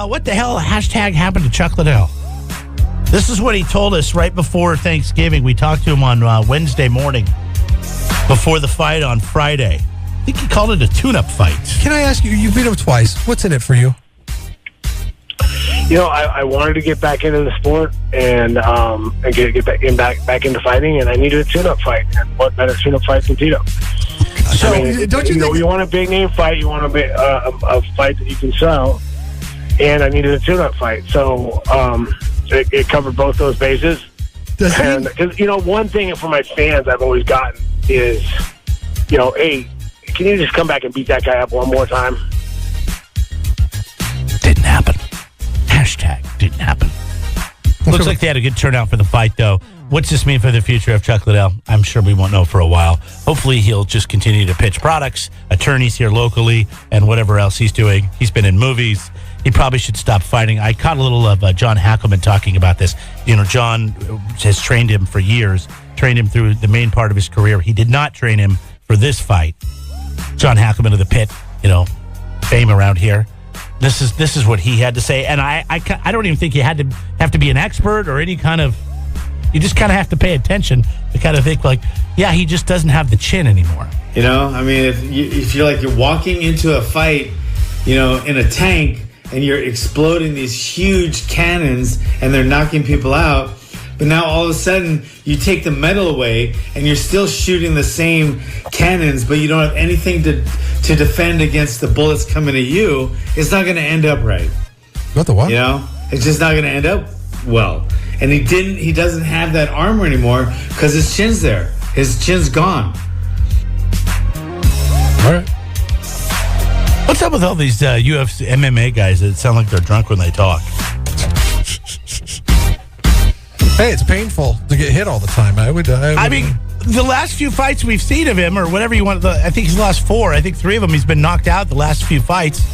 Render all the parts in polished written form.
What the hell hashtag happened to Chuck Liddell? This is what he told us right before Thanksgiving. We talked to him on Wednesday morning before the fight on Friday. I think he called it a tune-up fight. Can I ask you, you beat him twice. What's in it for you? I wanted to get back into the sport and get back into fighting, and I needed a tune-up fight. And what better tune-up fight than Tito? So, don't you think you want a big name fight? You want a fight that you can sell, and I needed a tune-up fight. So it covered both those bases. Because one thing from my fans I've always gotten is, hey, can you just come back and beat that guy up one more time? Didn't happen. Hashtag didn't happen. Looks like they had a good turnout for the fight, though. What's this mean for the future of Chuck Liddell? I'm sure we won't know for a while. Hopefully he'll just continue to pitch products, attorneys here locally, and whatever else he's doing. He's been in movies. He probably should stop fighting. I caught a little of John Hackleman talking about this. John has trained him for years, trained him through the main part of his career. He did not train him for this fight. John Hackleman of the Pit, fame around here. This is what he had to say, and I don't even think you have to be an expert or any kind of. You just kind of have to pay attention to kind of think he just doesn't have the chin anymore. If you're walking into a fight, in a tank and you're exploding these huge cannons and they're knocking people out, but now all of a sudden you take the metal away and you're still shooting the same cannons, but you don't have anything to defend against the bullets coming at you, it's not going to end up right. What the what? It's just not going to end up well. And he doesn't have that armor anymore because his chin's there. His chin's gone. All right. What's up with all these UFC MMA guys that sound like they're drunk when they talk? Hey, it's painful to get hit all the time. I mean, the last few fights we've seen of him, or whatever you want, I think he's lost 4. I think 3 of them he's been knocked out the last few fights.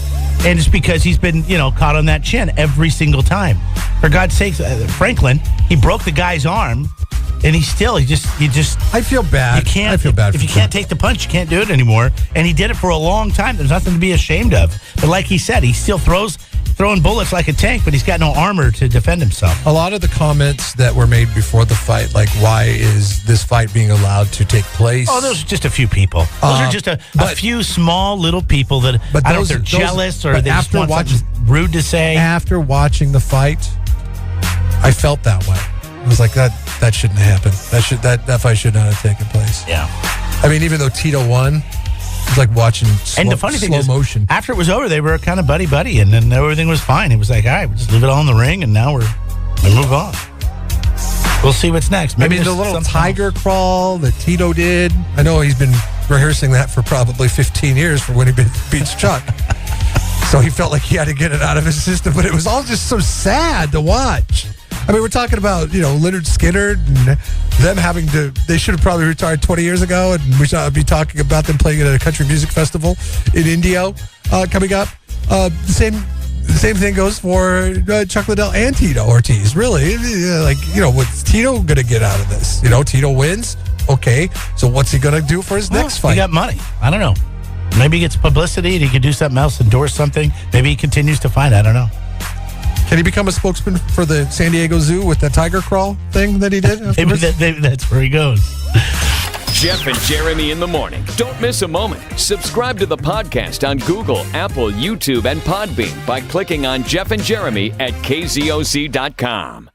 And it's because he's been, caught on that chin every single time. For God's sakes, Franklin, he broke the guy's arm, and he just. I feel bad. I feel bad. If you can't take the punch, you can't do it anymore. And he did it for a long time. There's nothing to be ashamed of. But like he said, he still throwing bullets like a tank, but he's got no armor to defend himself. A lot of the comments that were made before the fight, like why is this fight being allowed to take place? Oh, those are just a few people. Those are just a few small little people that I don't know if they're jealous or they just want something rude to say. After watching the fight, I felt that way. I was like, that shouldn't happen. That fight should not have taken place. Yeah. I mean, even though Tito won, it was like watching slow motion. After it was over, they were kind of buddy-buddy, and then everything was fine. He was like, all right, we'll just leave it all in the ring, and now we move on. We'll see what's next. Maybe the little tiger crawl that Tito did. I know he's been rehearsing that for probably 15 years for when he beats Chuck. So he felt like he had to get it out of his system, but it was all just so sad to watch. I mean, we're talking about, Leonard Skinner and them having to, they should have probably retired 20 years ago, and we should be talking about them playing at a country music festival in Indio coming up. The same thing goes for Chuck Liddell and Tito Ortiz, really. What's Tito going to get out of this? Tito wins. Okay, so what's he going to do for his next fight? He got money. I don't know. Maybe he gets publicity and he could do something else, endorse something. Maybe he continues to fight. I don't know. Can he become a spokesman for the San Diego Zoo with that tiger crawl thing that he did? Maybe that's where he goes. Jeff and Jeremy in the morning. Don't miss a moment. Subscribe to the podcast on Google, Apple, YouTube, and Podbean by clicking on Jeff and Jeremy at KZOZ.com.